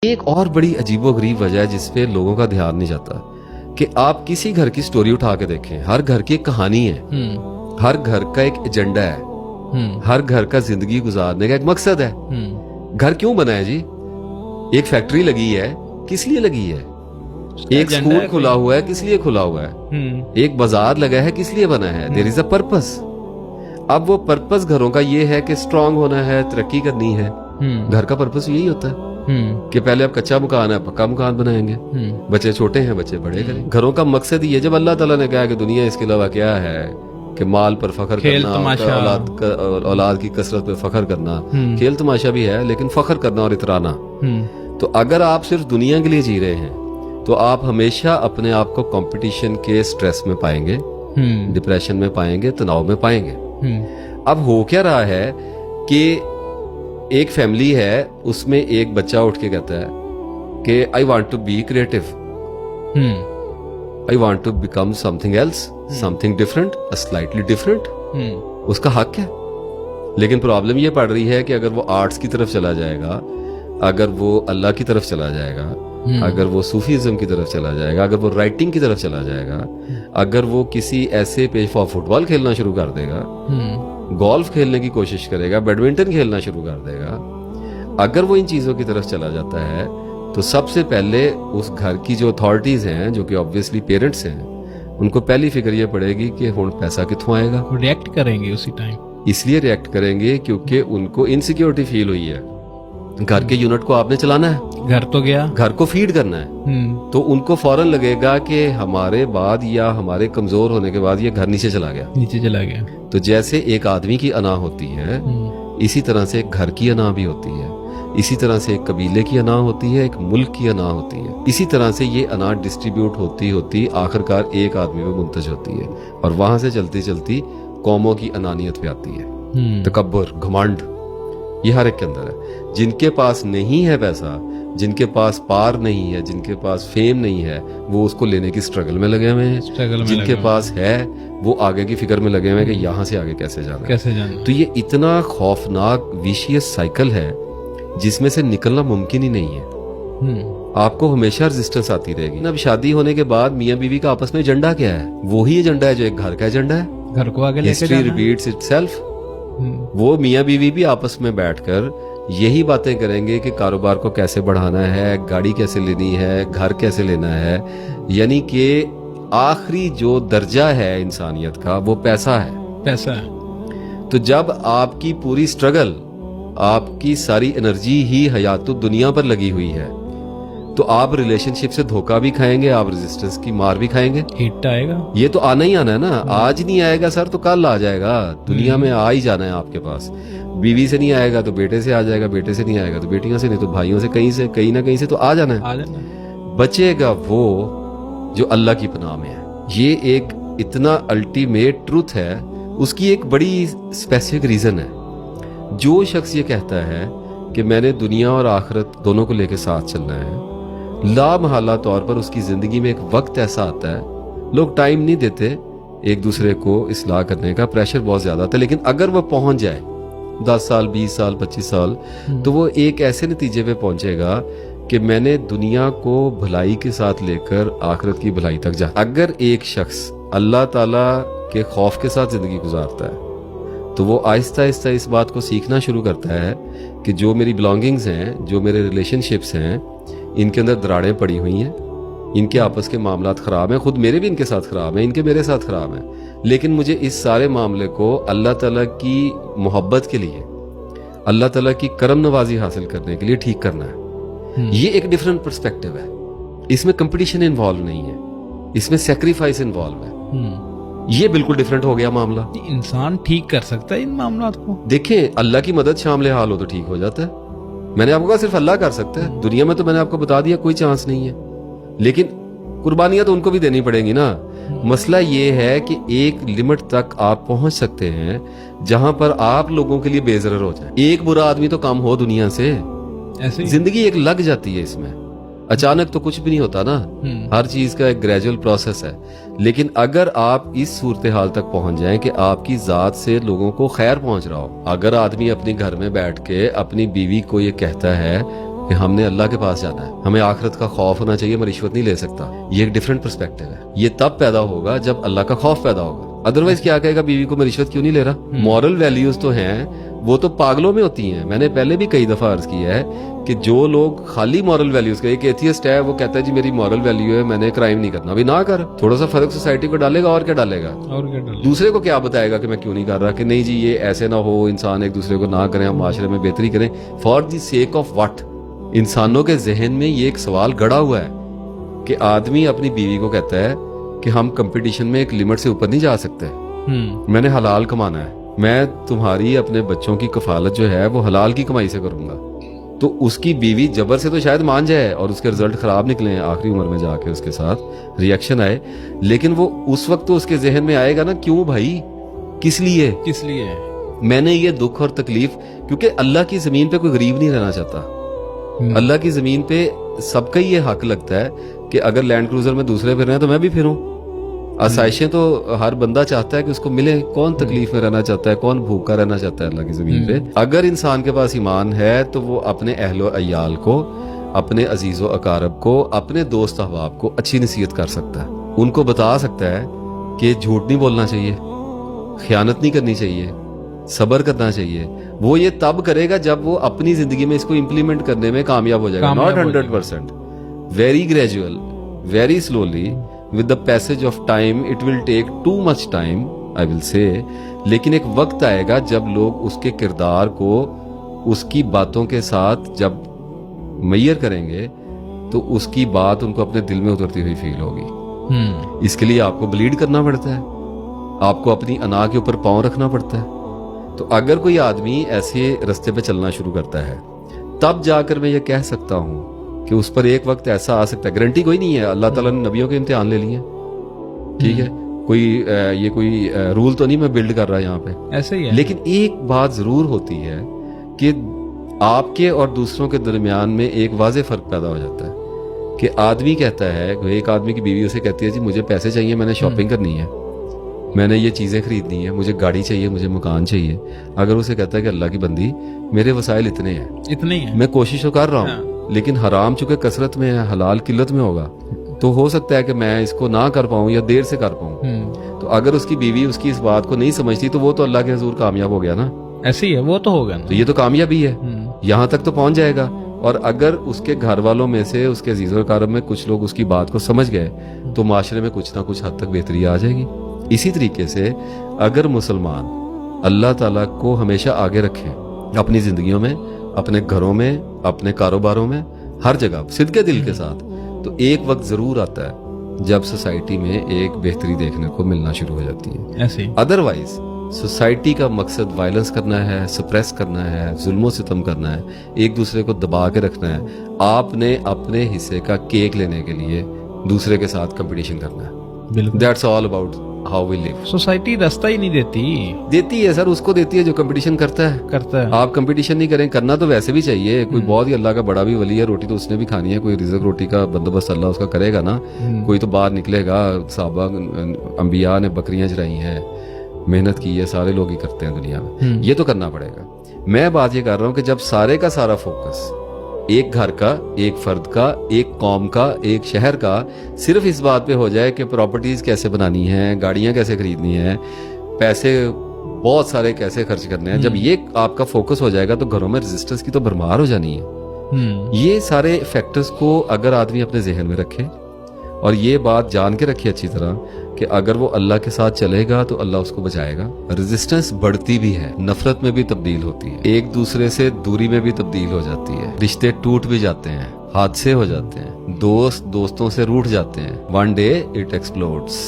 ایک اور بڑی عجیب و غریب وجہ ہے جس پہ لوگوں کا دھیان نہیں جاتا کہ آپ کسی گھر کی سٹوری اٹھا کے دیکھیں، ہر گھر کی ایک کہانی ہے، ہر گھر کا ایک ایجنڈا ہے، ہر گھر کا زندگی گزارنے کا ایک مقصد ہے۔ گھر کیوں بنا ہے جی؟ ایک فیکٹری لگی ہے، کس لیے لگی ہے؟ ایک سکول کھلا ہوا ہے، کس لیے کھلا ہوا ہے؟ ایک بازار لگا ہے، کس لیے بنا ہے؟ دیر از اے پرپس۔ اب وہ پرپس گھروں کا یہ ہے کہ اسٹرانگ ہونا ہے، ترقی کرنی ہے۔ گھر کا پرپس یہی ہوتا ہے کہ پہلے اب کچا مکان ہے، پکا مکان بنائیں گے، بچے چھوٹے ہیں بچے بڑے کریں۔ گھروں کا مقصد یہ، جب اللہ تعالیٰ نے کہا کہ دنیا اس کے علاوہ کیا ہے کہ مال پر فخر کرنا، اولاد کی کثرت پہ فخر کرنا، کھیل تماشا بھی ہے لیکن فخر کرنا اور اترانا۔ تو اگر آپ صرف دنیا کے لیے جی رہے ہیں تو آپ ہمیشہ اپنے آپ کو کمپٹیشن کے سٹریس میں پائیں گے، ڈپریشن میں پائیں گے، تناؤ میں پائیں گے۔ اب ہو کیا رہا ہے کہ ایک فیملی ہے، اس میں ایک بچہ اٹھ کے کہتا ہے کہ I want to be creative, I want to become something else, something different, a slightly different۔ اس کا حق ہے، لیکن پرابلم یہ پڑ رہی ہے کہ اگر وہ آرٹس کی طرف چلا جائے گا، اگر وہ اللہ کی طرف چلا جائے گا، اگر وہ صوفیزم کی طرف چلا جائے گا، اگر وہ رائٹنگ کی طرف چلا جائے گا، اگر وہ کسی ایسے پیج فٹ بال کھیلنا شروع کر دے گا، گولف کھیلنے کی کوشش کرے گا، بیڈمنٹن کھیلنا شروع کر دے گا، اگر وہ ان چیزوں کی طرف چلا جاتا ہے تو سب سے پہلے اس گھر کی جو اتھارٹیز ہیں، جو کہ آبویسلی پیرنٹس ہیں، ان کو پہلی فکر یہ پڑے گی کہ ہن پیسہ کتھوں آئے گا۔ ریئیکٹ کریں گے اسی ٹائم، اس لیے ریئیکٹ کریں گے کیونکہ ان کو انسیکیورٹی فیل ہوئی ہے۔ گھر کے یونٹ کو آپ نے چلانا ہے، گھر تو گیا، گھر کو فیڈ کرنا ہے، تو ان کو فوراً لگے گا کہ ہمارے بعد یا ہمارے کمزور ہونے کے بعد یہ گھر نیچے چلا گیا۔ تو جیسے ایک آدمی کی انا ہوتی ہے، اسی طرح سے ایک گھر کی انا بھی ہوتی ہے، اسی طرح سے ایک قبیلے کی انا ہوتی ہے، ایک ملک کی انا ہوتی ہے، اسی طرح سے یہ انا ڈسٹریبیوٹ ہوتی آخرکار ایک آدمی میں منتج ہوتی ہے، اور وہاں سے چلتی چلتی قوموں کی انانیت پہ آتی ہے، تکبر، گھمنڈ، یہ ہر ایک کے اندر ہے۔ جن کے پاس نہیں ہے پیسہ، جن کے پاس پار نہیں ہے، جن کے پاس فیم نہیں ہے، وہ اس کو لینے کی سٹرگل میں لگے ہوئے ہیں۔ جن کے پاس ہے وہ آگے کی فکر میں لگے ہوئے ہیں کہ یہاں سے آگے کیسے جانا ہے۔ تو یہ اتنا خوفناک ویشیس سائیکل ہے جس میں سے نکلنا ممکن ہی نہیں ہے۔ آپ کو ہمیشہ ریزسٹنس آتی رہے گی۔ اب شادی ہونے کے بعد میاں بیوی کا آپس میں ایجنڈا کیا ہے؟ وہی ایجنڈا ہے جو ایک گھر کا ایجنڈا ہے، گھر کو آگے لے کے جانا۔ History repeats itself. وہ میاں بیوی بھی آپس میں بیٹھ کر یہی باتیں کریں گے کہ کاروبار کو کیسے بڑھانا ہے، گاڑی کیسے لینی ہے، گھر کیسے لینا ہے، یعنی کہ آخری جو درجہ ہے انسانیت کا وہ پیسہ ہے۔ تو جب آپ کی پوری سٹرگل، آپ کی ساری انرجی ہی حیات الدنیا پر لگی ہوئی ہے، تو آپ ریلیشن شپ سے دھوکہ بھی کھائیں گے، آپ ریزسٹنس کی مار بھی کھائیں گے۔ ہٹ آئے گا، یہ تو آنا ہی آنا ہے نا۔ آج نہیں آئے گا سر تو کل آ جائے گا، دنیا میں آ ہی جانا ہے آپ کے پاس۔ بیوی سے نہیں آئے گا تو بیٹے سے آ جائے گا، بیٹے سے نہیں آئے گا تو بیٹیاں سے، نہیں تو بھائیوں سے، کہیں نہ کہیں سے تو آ جانا ہے۔ بچے گا وہ جو اللہ کی پناہ میں ہے۔ یہ ایک اتنا الٹیمیٹ ٹروتھ ہے، اس کی ایک بڑی اسپیسیفک ریزن ہے۔ جو شخص یہ کہتا ہے کہ میں نے دنیا اور آخرت دونوں کو لے کے ساتھ چلنا ہے، لا محالہ طور پر اس کی زندگی میں ایک وقت ایسا آتا ہے، لوگ ٹائم نہیں دیتے ایک دوسرے کو اصلاح کرنے کا، پریشر بہت زیادہ آتا ہے، لیکن اگر وہ پہنچ جائے 10 سال 20 سال 25 سال تو وہ ایک ایسے نتیجے پہ پہنچے گا کہ میں نے دنیا کو بھلائی کے ساتھ لے کر آخرت کی بھلائی تک جا۔ اگر ایک شخص اللہ تعالیٰ کے خوف کے ساتھ زندگی گزارتا ہے تو وہ آہستہ آہستہ اس بات کو سیکھنا شروع کرتا ہے کہ جو میری بلانگنگز ہیں، جو میرے ریلیشن شپس ہیں، ان کے اندر دراڑیں پڑی ہوئی ہیں، ان کے آپس کے معاملات خراب ہیں، خود میرے بھی ان کے ساتھ خراب ہیں، ان کے میرے ساتھ خراب ہیں، لیکن مجھے اس سارے معاملے کو اللہ تعالیٰ کی محبت کے لیے، اللہ تعالیٰ کی کرم نوازی حاصل کرنے کے لیے ٹھیک کرنا ہے۔ یہ ایک ڈیفرنٹ پرسپیکٹیو ہے، اس میں کمپٹیشن انوالو نہیں ہے، اس میں سیکریفائس انوالو ہے۔ یہ بالکل ڈیفرنٹ ہو گیا معاملہ۔ انسان ٹھیک کر سکتا ہے ان معاملات کو؟ دیکھیں، اللہ کی مدد شامل حال ہو تو ٹھیک ہو جاتا ہے۔ میں نے آپ کو کہا صرف اللہ کر سکتا ہے، دنیا میں تو میں نے آپ کو بتا دیا کوئی چانس نہیں ہے، لیکن قربانیاں تو ان کو بھی دینی پڑیں گی نا۔ مسئلہ یہ ہے کہ ایک لمٹ تک آپ پہنچ سکتے ہیں جہاں پر آپ لوگوں کے لیے بے ضرر ہو جائیں۔ ایک برا آدمی تو کم ہو دنیا سے، زندگی ایک لگ جاتی ہے، اس میں اچانک تو کچھ بھی نہیں ہوتا نا، ہر چیز کا ایک گریجول پروسیس ہے۔ لیکن اگر آپ اس صورتحال تک پہنچ جائیں کہ آپ کی ذات سے لوگوں کو خیر پہنچ رہا ہو، اگر آدمی اپنے گھر میں بیٹھ کے اپنی بیوی کو یہ کہتا ہے کہ ہم نے اللہ کے پاس جانا ہے, ہمیں آخرت کا خوف ہونا چاہیے, میں رشوت نہیں لے سکتا. یہ ایک ڈفرینٹ پرسپیکٹو ہے. یہ تب پیدا ہوگا جب اللہ کا خوف پیدا ہوگا. ادروائز کیا کہے گا بیوی کو میں رشوت کیوں نہیں لے رہا؟ مورل ویلیوز تو ہیں, وہ تو پاگلوں میں ہوتی ہیں. میں نے پہلے بھی کئی دفعہ عرض کیا ہے کہ جو لوگ خالی مورل ویلیوز کا, ایک ایتھیسٹ ہے وہ کہتا ہے جی میری مورل ویلیو ہے میں نے کرائم نہیں کرنا. ابھی نہ کر, تھوڑا سا فرق سوسائٹی کو ڈالے گا, اور کیا ڈالے گا, دوسرے کو کیا بتائے گا کہ میں کیوں نہیں کر رہا, کہ نہیں جی یہ ایسے نہ ہو, انسان ایک دوسرے کو نہ کریں, ہم معاشرے میں بہتری کریں. For the sake of what? انسانوں کے ذہن میں یہ ایک سوال گڑا ہوا ہے کہ آدمی اپنی بیوی کو کہتا ہے کہ ہم کمپٹیشن میں ایک لمٹ سے اوپر نہیں جا سکتے, میں نے حلال کمانا ہے, میں تمہاری اپنے بچوں کی کفالت جو ہے وہ حلال کی کمائی سے کروں گا. تو اس کی بیوی جبر سے تو شاید مان جائے اور اس کے رزلٹ خراب نکلیں آخری عمر میں جا کے, اس کے ساتھ ریئیکشن آئے, لیکن وہ اس وقت تو اس کے ذہن میں آئے گا نا, کیوں بھائی, کس لیے میں نے یہ دکھ اور تکلیف, کیونکہ اللہ کی زمین پہ کوئی غریب نہیں رہنا چاہتا. اللہ کی زمین پہ سب کا یہ حق لگتا ہے کہ اگر لینڈ کروزر میں دوسرے پھر رہے ہیں تو میں بھی پھروں. آسائشیں تو ہر بندہ چاہتا ہے کہ اس کو ملے, کون تکلیف میں رہنا چاہتا ہے, کون بھوکا رہنا چاہتا ہے اللہ کی زمین پہ. اگر انسان کے پاس ایمان ہے تو وہ اپنے اہل و عیال کو, اپنے عزیز و اقارب کو, اپنے دوست احباب کو اچھی نصیحت کر سکتا ہے, ان کو بتا سکتا ہے کہ جھوٹ نہیں بولنا چاہیے, خیانت نہیں کرنی چاہیے, صبر کرنا چاہیے. وہ یہ تب کرے گا جب وہ اپنی زندگی میں اس کو امپلیمنٹ کرنے میں کامیاب ہو جائے گا. Not 100%, very gradual, very slowly, with the passage of time. It will take too much time, I will say, لیکن ایک وقت آئے گا جب لوگ اس کے کردار کو اس کی باتوں کے ساتھ جب میئر کریں گے تو اس کی بات ان کو اپنے دل میں اترتی ہوئی فیل ہوگی. اس کے لیے آپ کو بلیڈ کرنا پڑتا ہے, آپ کو اپنی انا کے اوپر پاؤں رکھنا پڑتا ہے. تو اگر کوئی آدمی ایسے رستے پہ چلنا شروع کرتا ہے تب جا کر میں یہ کہہ سکتا ہوں کہ اس پر ایک وقت ایسا آ سکتا ہے, گارنٹی کوئی نہیں ہے, اللہ تعالیٰ نے نبیوں کے امتحان لے لیے, ٹھیک ہے, کوئی یہ کوئی رول تو نہیں میں بلڈ کر رہا یہاں پہ, ایسے ہی ہے. لیکن ایک بات ضرور ہوتی ہے کہ آپ کے اور دوسروں کے درمیان میں ایک واضح فرق پیدا ہو جاتا ہے کہ آدمی کہتا ہے, ایک آدمی کی بیوی اسے کہتی ہے جی مجھے پیسے چاہیے, میں نے شاپنگ کرنی ہے, میں نے یہ چیزیں خریدنی ہے, مجھے گاڑی چاہیے, مجھے مکان چاہیے. اگر اسے کہتا ہے کہ اللہ کی بندی میرے وسائل اتنے ہیں, میں کوشش تو کر رہا ہوں, لیکن حرام چونکہ کثرت میں ہے, حلال قلت میں ہوگا, تو ہو سکتا ہے کہ میں اس کو نہ کر پاؤں یا دیر سے کر پاؤں. تو اگر اس کی بیوی اس کی اس بات کو نہیں سمجھتی تو وہ تو اللہ کے حضور کامیاب ہو گیا نا, ایسے ہی ہے, وہ تو ہوگا, تو یہ تو کامیابی ہے, یہاں تک تو پہنچ جائے گا. اور اگر اس کے گھر والوں میں سے اس کے عزیز و اقارب میں کچھ لوگ اس کی بات کو سمجھ گئے تو معاشرے میں کچھ نہ کچھ حد تک بہتری آ جائے گی. اسی طریقے سے اگر مسلمان اللہ تعالیٰ کو ہمیشہ آگے رکھیں اپنی زندگیوں میں, اپنے گھروں میں, اپنے کاروباروں میں, ہر جگہ صدقے دل کے ساتھ, تو ایک وقت ضرور آتا ہے جب سوسائٹی میں ایک بہتری دیکھنے کو ملنا شروع ہو جاتی ہے. ایسے ادروائز سوسائٹی کا مقصد وائلنس کرنا ہے, سپریس کرنا ہے, ظلم و ستم کرنا ہے, ایک دوسرے کو دبا کے رکھنا ہے. آپ نے اپنے حصے کا کیک لینے کے لیے دوسرے کے ساتھ کمپٹیشن کرنا ہے. That's all about how we live. Society راستہ ہی نہیں دیتی ہے سر, اس کو دیتی ہے جو کمپٹیشن کرتا ہے. آپ کمپٹیشن نہیں کریں, کرنا تو ویسے بھی چاہیے, کوئی بہت ہی اللہ کا بڑا بھی ولی ہے, روٹی تو اس نے بھی کھانی ہے, کوئی رزق روٹی کا بندوبست اللہ اس کا کرے گا نا, کوئی تو باہر نکلے گا. صحابہ انبیاء نے بکریاں چرائی ہیں, محنت کی ہے, سارے لوگ ہی کرتے ہیں دنیا میں, یہ تو کرنا پڑے گا. میں بات یہ کر رہا ہوں کہ جب سارے کا سارا فوکس ایک گھر کا, ایک فرد کا, ایک قوم کا, ایک شہر کا صرف اس بات پہ ہو جائے کہ پراپرٹیز کیسے بنانی ہیں, گاڑیاں کیسے خریدنی ہیں, پیسے بہت سارے کیسے خرچ کرنے ہیں, جب یہ آپ کا فوکس ہو جائے گا تو گھروں میں ریزسٹنس کی تو بھرمار ہو جانی ہے. یہ سارے فیکٹرز کو اگر آدمی اپنے ذہن میں رکھے اور یہ بات جان کے رکھے اچھی طرح کہ اگر وہ اللہ کے ساتھ چلے گا تو اللہ اس کو بچائے گا. ریزسٹنس بڑھتی بھی ہے, نفرت میں بھی تبدیل ہوتی ہے, ایک دوسرے سے دوری میں بھی تبدیل ہو جاتی ہے, رشتے ٹوٹ بھی جاتے ہیں, حادثے ہو جاتے ہیں, دوستوں سے روٹھ جاتے ہیں. One day it ایکسپلوڈس.